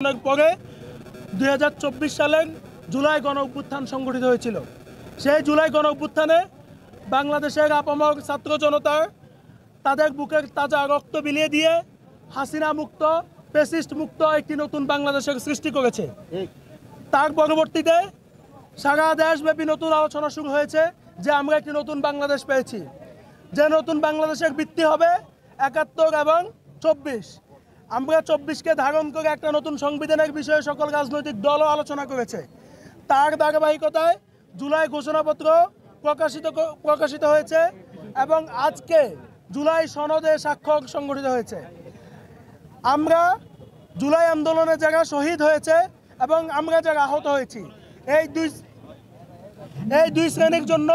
পরে 2024 সালের জুলাই গণ অভ্যুত্থান সংগঠিত হয়েছিল। সেই জুলাই গণ অভ্যুত্থানে বাংলাদেশের আপামর ছাত্র জনতার তাদের বুকের তাজা রক্ত বিলিয়ে দিয়ে হাসিনা মুক্ত, ফ্যাসিস্ট মুক্ত একটি নতুন বাংলাদেশের সৃষ্টি করেছে। তার পরবর্তীতে সারা দেশব্যাপী নতুন আলোচনা শুরু হয়েছে যে আমরা একটি নতুন বাংলাদেশ পেয়েছি, যে নতুন বাংলাদেশের ভিত্তি হবে 71 এবং 24। আমরা 24কে ধারণ করে একটা নতুন সংবিধানের বিষয়ে সকল রাজনৈতিক দলও আলোচনা করেছে। তার ধারাবাহিকতায় জুলাই ঘোষণাপত্র প্রকাশিত হয়েছে এবং আজকে জুলাই সনদে স্বাক্ষর সংগঠিত হয়েছে। আমরা জুলাই আন্দোলনে যারা শহীদ হয়েছে এবং আমরা যারা আহত হয়েছি, এই দুই শ্রেণীর জন্য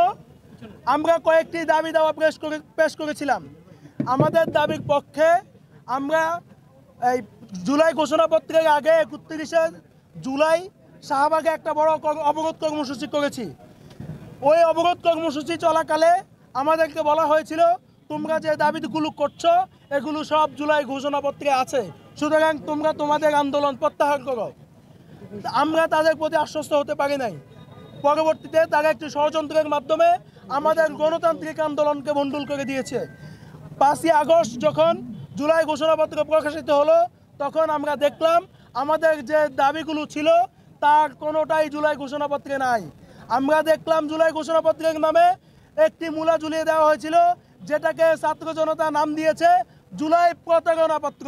আমরা কয়েকটি দাবি দাওয়া পেশ করেছিলাম। আমাদের দাবির পক্ষে আমরা এই জুলাই ঘোষণাপত্রের আগে 31 জুলাই শাহবাগে একটা বড় অবরোধ কর্মসূচি করেছি। ওই অবরোধ কর্মসূচি চলাকালে আমাদেরকে বলা হয়েছিল, তোমরা যে দাবিগুলো করছো এগুলো সব জুলাই ঘোষণাপত্রে আছে, সুতরাং তোমরা তোমাদের আন্দোলন প্রত্যাহার করো। আমরা তাদের প্রতি আশ্বস্ত হতে পারি নাই। পরবর্তীতে তারা একটি ষড়যন্ত্রের মাধ্যমে আমাদের গণতান্ত্রিক আন্দোলনকে ভণ্ডুল করে দিয়েছে। 5ই আগস্ট যখন জুলাই ঘোষণাপত্র প্রকাশিত হলো, তখন আমরা দেখলাম আমাদের যে দাবিগুলো ছিল তার কোনোটাই জুলাই ঘোষণাপত্রে নাই। আমরা দেখলাম জুলাই ঘোষণাপত্রের নামে একটি মূলা ঝুলিয়ে দেওয়া হয়েছিল, যেটাকে ছাত্র জনতা নাম দিয়েছে জুলাই প্রতারণাপত্র।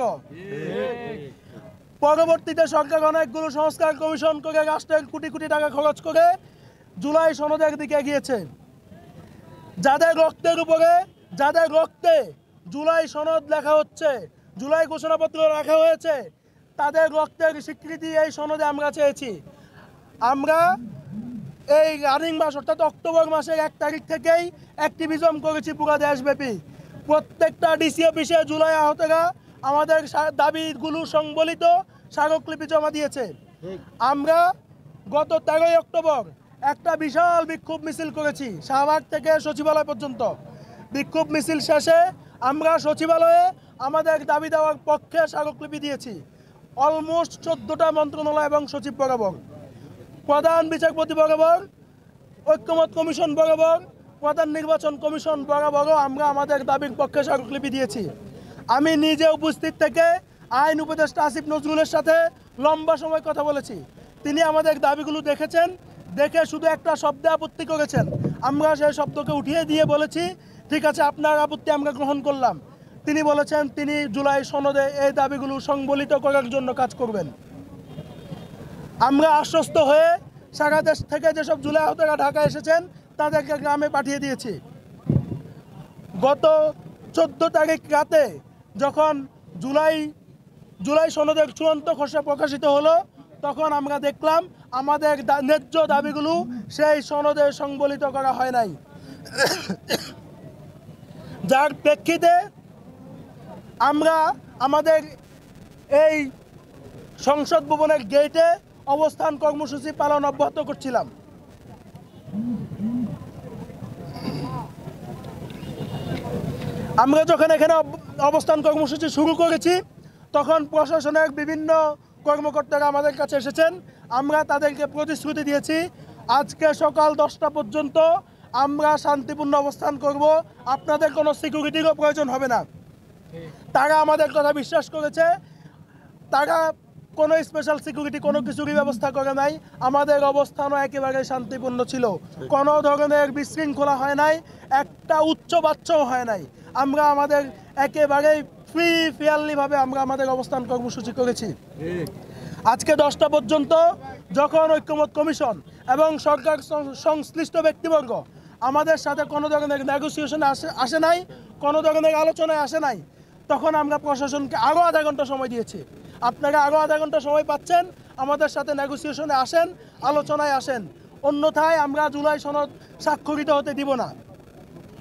পরবর্তীতে সরকার অনেকগুলো সংস্কার কমিশন করে রাষ্ট্রের কোটি কোটি টাকা খরচ করে জুলাই সনদের দিকে এগিয়েছে। যাদের রক্তে জুলাই সনদ লেখা হচ্ছে, জুলাই ঘোষণাপত্র রাখা হয়েছে, তাদের রক্তের স্বীকৃতি এই সনদে আমরা চেয়েছি। আমরা এই রানিং মাস অর্থাৎ অক্টোবর মাসের 1 তারিখ থেকেই অ্যাক্টিভিজম করেছি পুরো দেশব্যাপী। প্রত্যেকটা ডিসি অফিসে জুলাই আহতরা আমাদের দাবিগুলো সংবলিত স্মারকলিপি জমা দিয়েছে। আমরা গত 13 অক্টোবর একটা বিশাল বিক্ষোভ মিছিল করেছি শাহবাগ থেকে সচিবালয় পর্যন্ত। বিক্ষোভ মিছিল শেষে আমরা সচিবালয়ে আমাদের দাবি দেওয়ার পক্ষে স্মারকলিপি দিয়েছি অলমোস্ট 14টা মন্ত্রণালয় এবং সচিব বরাবর, প্রধান বিচারপতি বরাবর, ঐক্যমত কমিশন বরাবর, প্রধান নির্বাচন কমিশন বরাবরও আমরা আমাদের দাবির পক্ষে স্মারকলিপি দিয়েছি। আমি নিজে উপস্থিত থেকে আইন উপদেষ্টা আসিফ নজরুলের সাথে লম্বা সময় কথা বলেছি। তিনি আমাদের দাবিগুলো দেখেছেন, দেখে শুধু একটা শব্দে আপত্তি করেছেন। আমরা সেই শব্দকে উঠিয়ে দিয়ে বলেছি, ঠিক আছে, আপনার আপত্তি আমরা গ্রহণ করলাম। তিনি বলেছেন তিনি জুলাই সনদে এই দাবিগুলো সংবলিত করার জন্য কাজ করবেন। আমরা আশ্বস্ত হয়ে সারা দেশ থেকে যেসব জুলাই আহতরা ঢাকায় এসেছেন তাদেরকে গ্রামে পাঠিয়ে দিয়েছি। গত 14 তারিখ রাতে যখন জুলাই সনদের চূড়ান্ত খসড়া প্রকাশিত হলো, তখন আমরা দেখলাম আমাদের ন্যায্য দাবিগুলো সেই সনদে সংবলিত করা হয় নাই, যার প্রেক্ষিতে আমরা আমাদের এই সংসদ ভবনের গেটে অবস্থান কর্মসূচি পালন অব্যাহত করছিলাম। আমরা যখন এখানে অবস্থান কর্মসূচি শুরু করেছি, তখন প্রশাসনের বিভিন্ন কর্মকর্তারা আমাদের কাছে এসেছেন। আমরা তাদেরকে প্রতিশ্রুতি দিয়েছি আজকে সকাল 10টা পর্যন্ত আমরা শান্তিপূর্ণ অবস্থান করব, আপনাদের কোনো সিকিউরিটিরও প্রয়োজন হবে না। তারা আমাদের কথা বিশ্বাস করেছে। তারা কোনো স্পেশাল সিকিউরিটি কোনো কিছুরই ব্যবস্থা করে নাই। আমাদের অবস্থানও একেবারে শান্তিপূর্ণ ছিল, কোনো ধরনের বিশৃঙ্খলা হয় নাই, একটা উচ্চ বাচ্চাও হয় নাই। আমরা আমাদের একেবারেই ফেয়ারলিভাবে আমরা আমাদের অবস্থান কর্মসূচি করেছি। আজকে 10টা পর্যন্ত যখন ঐক্যমত কমিশন এবং সরকার সংশ্লিষ্ট ব্যক্তিবর্গ আমাদের সাথে কোনো ধরনের নেগোসিয়েশনে আসে নাই, কোনো ধরনের আলোচনায় আসে নাই, তখন আমরা প্রশাসনকে আরও আধা ঘন্টা সময় দিয়েছি। আপনারা আরও আধা ঘন্টা সময় পাচ্ছেন, আমাদের সাথে নেগোসিয়েশনে আসেন, আলোচনায় আসেন, অন্যথায় আমরা জুলাই সনদ স্বাক্ষরিত হতে দিব না।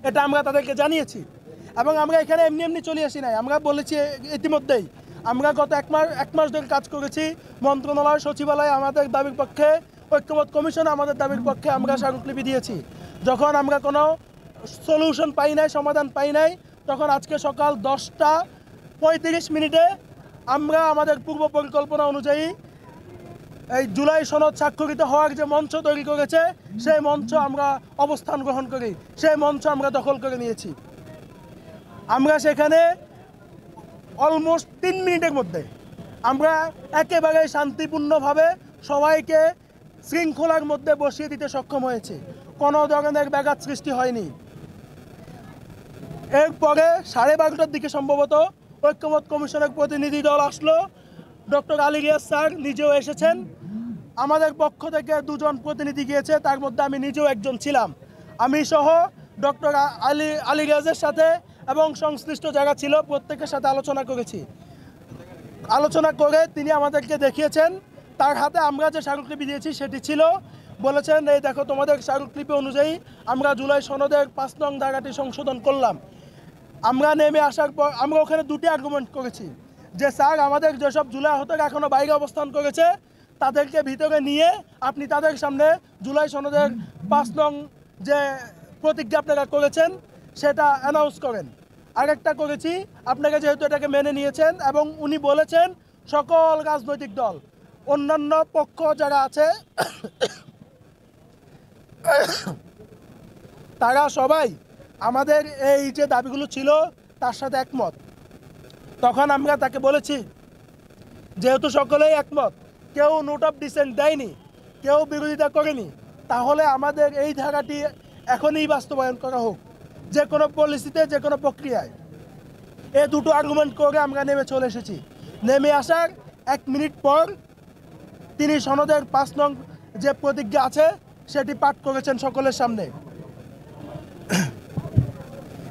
এটা আমরা তাদেরকে জানিয়েছি এবং আমরা এখানে এমনি চলে আসি নাই। আমরা বলেছি ইতিমধ্যেই আমরা গত এক মাস ধরে কাজ করেছি মন্ত্রণালয়, সচিবালয় আমাদের দাবির পক্ষে, ঐক্যমত কমিশন আমাদের দাবির পক্ষে আমরা স্মারকলিপি দিয়েছি। যখন আমরা কোনো সলিউশন পাই নাই, সমাধান পাই নাই, তখন আজকে সকাল 10টা 35 মিনিটে আমরা আমাদের পূর্ব পরিকল্পনা অনুযায়ী এই জুলাই সনদ স্বাক্ষরিত হওয়ার যে মঞ্চ তৈরি করেছে সেই মঞ্চ আমরা অবস্থান গ্রহণ করি, সেই মঞ্চ আমরা দখল করে নিয়েছি। আমরা সেখানে অলমোস্ট 3 মিনিটের মধ্যে আমরা একেবারে শান্তিপূর্ণভাবে সবাইকে শৃঙ্খলার মধ্যে বসিয়ে দিতে সক্ষম হয়েছি, কোনো ধরনের ব্যাঘাত সৃষ্টি হয়নি। এরপরে 12:30টার দিকে সম্ভবত ঐক্যমত কমিশনের প্রতিনিধি দল আসলো। ডক্টর আলী রিয়াজ স্যার নিজেও এসেছেন, আমাদের পক্ষ থেকে 2 জন প্রতিনিধি গিয়েছে, তার মধ্যে আমি নিজেও একজন ছিলাম। আমি সহ ডক্টর আলী রিয়াজের সাথে এবং সংশ্লিষ্ট যারা ছিল প্রত্যেকের সাথে আলোচনা করেছি। আলোচনা করে তিনি আমাদেরকে দেখিয়েছেন, তার হাতে আমরা যে স্মারকলিপি দিয়েছি সেটি ছিল। বলেছেন, এই দেখো তোমাদের স্মারকলিপি অনুযায়ী আমরা জুলাই সনদের 5 নং ধারাটি সংশোধন করলাম। আমরা নেমে আসার পর আমরা ওখানে 2টি আর্গুমেন্ট করেছি যে স্যার, আমাদের যেসব জুলাই আহতরা এখনও বাইরে অবস্থান করেছে তাদেরকে ভিতরে নিয়ে আপনি তাদের সামনে জুলাই সনদের 5 নং যে প্রতিজ্ঞা আপনারা করেছেন সেটা অ্যানাউন্স করেন। আরেকটা করেছি, আপনারা যেহেতু এটাকে মেনে নিয়েছেন এবং উনি বলেছেন সকল রাজনৈতিক দল অন্যান্য পক্ষ যারা আছে তারা সবাই আমাদের এই যে দাবিগুলো ছিল তার সাথে একমত। তখন আমরা তাকে বলেছি, যেহেতু সকলেই একমত, কেউ নোট অফ ডিসেন্ট দেয়নি, কেউ বিরোধিতা করেনি, তাহলে আমাদের এই ধারাটি এখনই বাস্তবায়ন করা হোক, যে কোনো পলিসিতে, যে কোনো প্রক্রিয়ায়। এই 2টো আর্গুমেন্ট করে আমরা নেমে চলে এসেছি। নেমে আসার 1 মিনিট পর তিনি সনদের 5 নং যে প্রতিজ্ঞা আছে সেটি পাঠ করেছেন সকলের সামনে।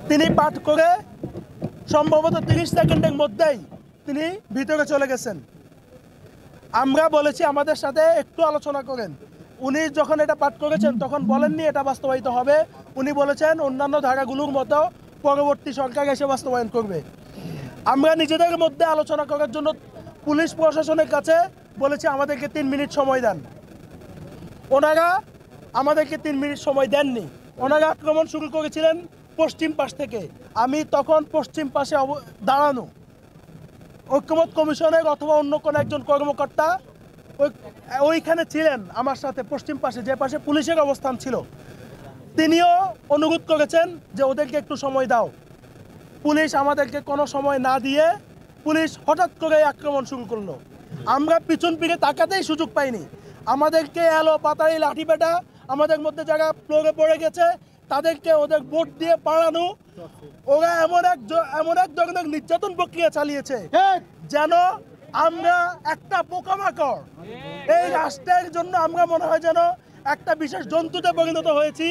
তিনি পাঠ করে সম্ভবত 30 সেকেন্ডের মধ্যেই তিনি ভিতরে চলে গেছেন। আমরা বলেছি আমাদের সাথে একটু আলোচনা করেন। উনি যখন এটা পাঠ করেছেন তখন বলেননি এটা বাস্তবায়িত হবে, উনি বলেছেন অন্যান্য ধারাগুলোর মতো পরবর্তী সরকার এসে বাস্তবায়ন করবে। আমরা নিজেদের মধ্যে আলোচনা করার জন্য পুলিশ প্রশাসনের কাছে বলেছি আমাদেরকে 3 মিনিট সময় দেন। ওনারা আমাদেরকে 3 মিনিট সময় দেননি। ওনারা আক্রমণ শুরু করেছিলেন পশ্চিম পাশ থেকে। আমি তখন পশ্চিম পাশে দাঁড়ানো, ঐক্যমত কমিশনের অথবা অন্য কোনো একজন কর্মকর্তা ওইখানে ছিলেন আমার সাথে পশ্চিম পাশে, যে পাশে পুলিশের অবস্থান ছিল। তিনিও অনুরোধ করেছেন যে ওদেরকে একটু সময় দাও। পুলিশ আমাদেরকে কোনো সময় না দিয়ে পুলিশ হঠাৎ করে আক্রমণ শুরু করলো। আমরা পিছন ফিরে তাকাতেই সুযোগ পাইনি। আমাদেরকে এলো পাতাড়ি লাঠি পেটা, আমাদের মধ্যে যারা ফ্লোরে পড়ে গেছে তাদেরকে ওদের বোট দিয়ে পাড়ানো। ওরা এমন এক ধরনের নির্যাতন প্রক্রিয়া চালিয়েছে যেন আমরা একটা পোকামাকড়। এই রাষ্ট্রের জন্য আমরা মনে হয় যেন একটা বিশেষ জন্তুতে পরিণত হয়েছি।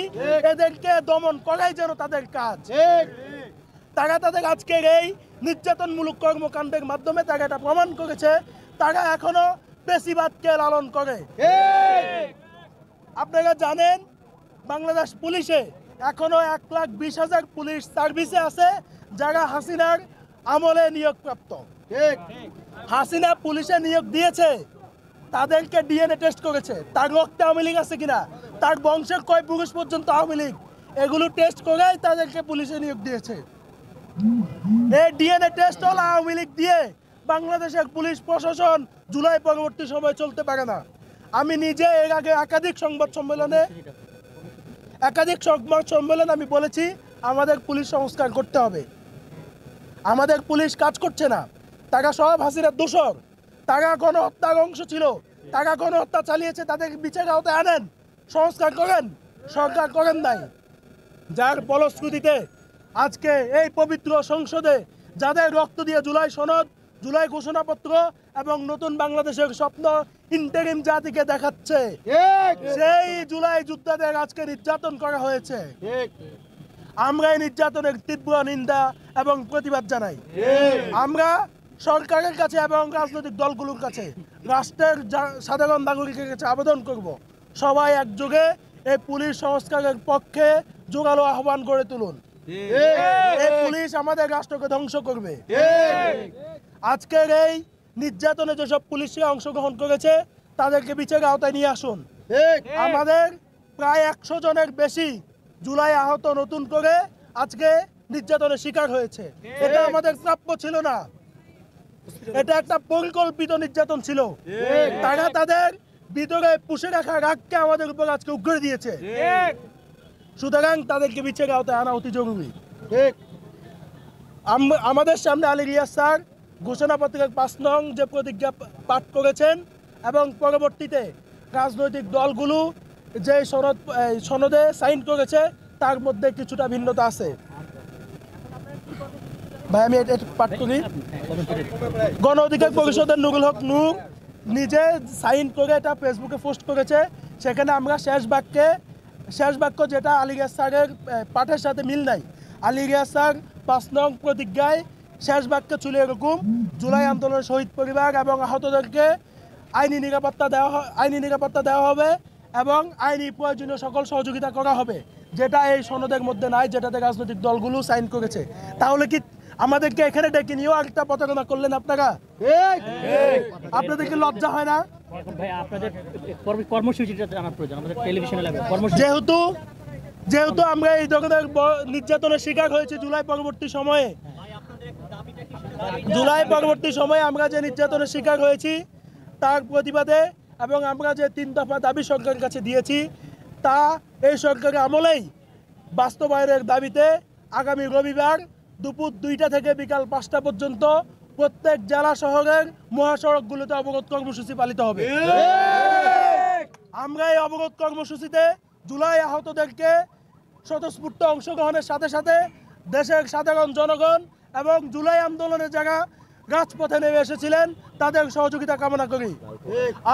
এদেরকে দমন করাই যেন তাদের কাজ। তারা তাদের আজকের এই নির্যাতনমূলক কর্মকাণ্ডের মাধ্যমে তারা এটা প্রমাণ করেছে তারা এখনো পেশিবাদকে লালন করে। আপনারা জানেন বাংলাদেশ পুলিশে এখনো 1,20,000 পুলিশ সার্ভিসে আছে যারা হাসিনার আমলে নিয়োগপ্রাপ্ত। হাসিনা পুলিশে নিয়োগ দিয়েছে, তাদেরকে ডিএনএ টেস্ট করেছে, তার রক্তে আওয়ামী লীগ আছে কিনা, তার বংশের কয় পুরুষ পর্যন্ত আওয়ামী লীগ, এগুলো টেস্ট করেই তাদেরকে পুলিশে নিয়োগ দিয়েছে। এই ডিএনএ টেস্ট হল আওয়ামী লীগ দিয়ে বাংলাদেশের পুলিশ প্রশাসন জুলাই পরবর্তী সময় চলতে পারে না। আমি নিজে এর আগে একাধিক সংবাদ সম্মেলনে আমি বলেছি আমাদের পুলিশ সংস্কার করতে হবে। আমাদের পুলিশ কাজ করছে না, তারা সব হাসিনার দোষর, তারা গণহত্যার অংশ ছিল, তারা গণহত্যা চালিয়েছে, তাদের বিচারের আওতায় আনেন, সংস্কার করেন। সরকার করেন নাই, যার ফলশ্রুতিতে আজকে এই পবিত্র সংসদে যাদের রক্ত দিয়ে জুলাই সনদ, জুলাই ঘোষণাপত্র এবং নতুন বাংলাদেশের স্বপ্ন ইন্টারিম জাতিকে দেখাচ্ছে, সেই জুলাই যোদ্ধাদের আজকে নির্যাতন করা হয়েছে। আমরা এই নির্যাতনের তীব্র নিন্দা এবং প্রতিবাদ জানাই। আমরা সরকারের কাছে এবং রাজনৈতিক দলগুলোর কাছে, রাষ্ট্রের সাধারণ নাগরিকের কাছে আবেদন করব, সবাই একযোগে এই পুলিশ সংস্কারের পক্ষে জোরালো আহ্বান গড়ে তুলুন। এই পুলিশ আমাদের রাষ্ট্রকে ধ্বংস করবে। আজকের এই নির্যাতনে যেসব পুলিশরা অংশগ্রহণ করেছে তাদেরকে বিচারের আওতায় নিয়ে আসুন। আমাদের প্রায় 100 জনের বেশি জুলাই আহত নতুন করে আজকে নির্যাতনের শিকার হয়েছে। এটা আমাদের প্রাপ্য ছিল না। এটা একটা পরিকল্পিত নির্যাতন ছিল। তারা তাদের ভিতরে পুষে রাখা রাগকে আমাদের উপর আজকে উগরে দিয়েছে। সুতরাং তাদেরকে বিচারের আওতায় আনা অতি জরুরি। আমাদের সামনে আলী রিয়াজ স্যার ঘোষণাপত্রের 5 নং যে প্রতিজ্ঞা পাঠ করেছেন এবং পরবর্তীতে রাজনৈতিক দলগুলো যে সনদে সাইন করেছে তার মধ্যে কিছুটা ভিন্নতা আছে। ভাই আমি এটা পাঠ করি। গণ অধিকার পরিষদের নুরুল হক নূর নিজে সাইন করে এটা ফেসবুকে পোস্ট করেছে। সেখানে আমরা শেষ বাক্য যেটা আলী রিয়াজ স্যারের পাঠের সাথে মিল নাই। আলী রিয়াজ স্যার 5 নং প্রতিজ্ঞায় শেষ বাক্য ছিল এরকম: জুলাই আন্দোলনের শহীদ পরিবার এবং আহতদেরকে আইনি নিরাপত্তা দেওয়া হবে এবং আইনি প্রয়োজনীয় সকল সহযোগিতা করা হবে, যেটা এই সনদের মধ্যে নাই, যেটাতে রাজনৈতিক দলগুলো সাইন করেছে। তাহলে কি আমাদেরকে এখানে ডেকে নিয়েও আরেকটা প্রতারণা করলেন আপনারা? আপনাদের কি লজ্জা হয় না? যেহেতু আমরা এই ধরনের নির্যাতনের শিকার হয়েছি জুলাই পরবর্তী সময়ে আমরা যে নির্যাতনের শিকার হয়েছি তার প্রতিবাদে এবং আমরা যে 3 দফা দাবি সরকারের কাছে দিয়েছি তা এই সরকারের আমলেই বাস্তবায়নের দাবিতে আগামী রবিবার দুপুর 2টা থেকে বিকাল 5টা পর্যন্ত প্রত্যেক জেলা শহরের মহাসড়কগুলোতে অবরোধ কর্মসূচি পালিত হবে। আমরা এই অবরোধ কর্মসূচিতে জুলাই আহতদেরকে স্বতঃস্ফূর্ত অংশগ্রহণের সাথে সাথে দেশের সাধারণ জনগণ এবং জুলাই আন্দোলনের যারা রাজপথে নেমে এসেছিলেন তাদের সহযোগিতা কামনা করি।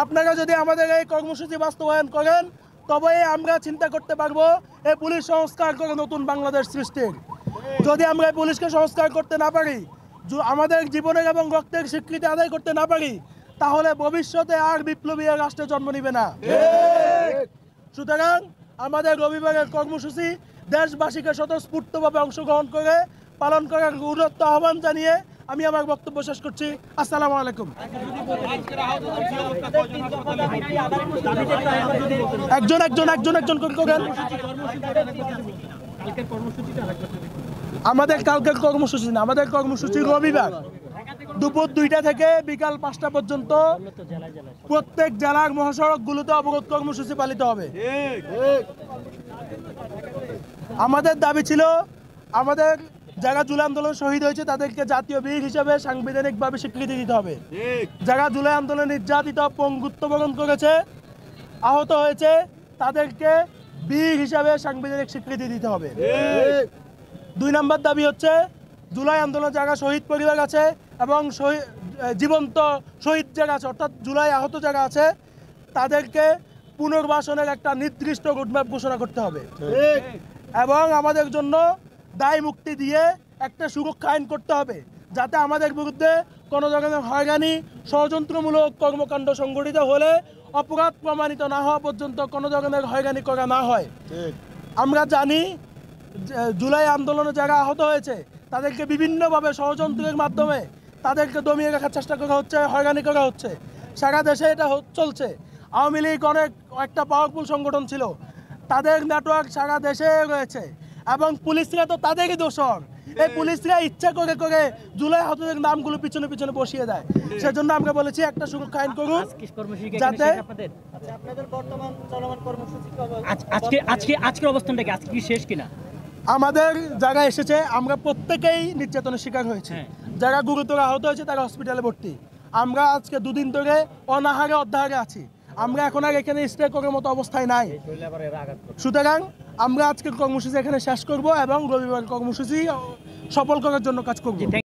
আপনারা যদি আমাদের এই কর্মসূচি বাস্তবায়ন করেন তবে আমরা চিন্তা করতে পারবো এই পুলিশ সংস্কার করে নতুন বাংলাদেশ সৃষ্টির। যদি আমরা এই পুলিশকে সংস্কার করতে না পারি, আমাদের জীবনের এবং রক্তের স্বীকৃতি আদায় করতে না পারি, তাহলে ভবিষ্যতে আর বিপ্লবী রাষ্ট্রে জন্ম নিবে না। সুতরাং আমাদের রবিবারের কর্মসূচি দেশবাসীকে স্বতঃস্ফূর্তভাবে অংশগ্রহণ করে পালন করার গুরুত্ব আহ্বান জানিয়ে আমি আমার বক্তব্য শেষ করছি। আসসালামু আলাইকুম। একজন করেন। আমাদের কালকের কর্মসূচি না, আমাদের কর্মসূচি রবিবার দুপুর 2টা থেকে বিকাল 5টা পর্যন্ত প্রত্যেক জেলার মহাসড়কগুলোতে অবরোধ কর্মসূচি পালিত হবে। আমাদের দাবি ছিল আমাদের যারা জুলাই আন্দোলন শহীদ হয়েছে তাদেরকে জাতীয় বীর হিসেবে সাংবিধানিকভাবে স্বীকৃতি দিতে হবে। যারা জুলাই আন্দোলনে নির্যাতিত পঙ্গুত্ব বরণ করেছে, আহত হয়েছে, তাদেরকে বীর হিসাবে সাংবিধানিক স্বীকৃতি দিতে হবে। 2 নম্বর দাবি হচ্ছে জুলাই আন্দোলন যারা শহীদ পরিবার আছে এবং জীবন্ত শহীদ যারা আছে অর্থাৎ জুলাই আহত যারা আছে তাদেরকে পুনর্বাসনের একটা নির্দিষ্ট রোডম্যাপ ঘোষণা করতে হবে এবং আমাদের জন্য দায় মুক্তি দিয়ে একটা সুরক্ষা আইন করতে হবে, যাতে আমাদের বিরুদ্ধে কোনো ধরনের হয়রানি ষড়যন্ত্রমূলক কর্মকাণ্ড সংঘটিত হলে অপরাধ প্রমাণিত না হওয়া পর্যন্ত কোনো ধরনের হয়রানি করা না হয়। আমরা জানি জুলাই আন্দোলনে যারা আহত হয়েছে তাদেরকে বিভিন্নভাবে ষড়যন্ত্রের মাধ্যমে তাদেরকে দমিয়ে রাখার চেষ্টা করা হচ্ছে, হয়রানি করা হচ্ছে। সারা দেশে এটা চলছে। আওয়ামী লীগ একটা পাওয়ারফুল সংগঠন ছিল, তাদের নেটওয়ার্ক সারা দেশে রয়েছে এবং পুলিশরা তো তাদেরই দোষর। এই পুলিশরা ইচ্ছা করে করে জুলাই আহতদের নামগুলো পিছনে পিছনে বসিয়ে দেয়। সেজন্য আমরা বলেছি একটা সুরক্ষা আইন করুন, যাতে আজকের অবস্থানটা কি আজকে কি শেষ কিনা? আমাদের যারা এসেছে আমরা প্রত্যেকেই নির্যাতনের শিকার হয়েছে। যারা গুরুতর আহত হয়েছে তারা হসপিটালে ভর্তি। আমরা আজকে 2 দিন ধরে অনাহারে অধ্যাহারে আছি। আমরা এখন আর এখানে স্টে করার মতো অবস্থায় নাই। সুতরাং আমরা আজকের কর্মসূচি এখানে শেষ করব এবং রবিবার কর্মসূচি সফল করার জন্য কাজ করব।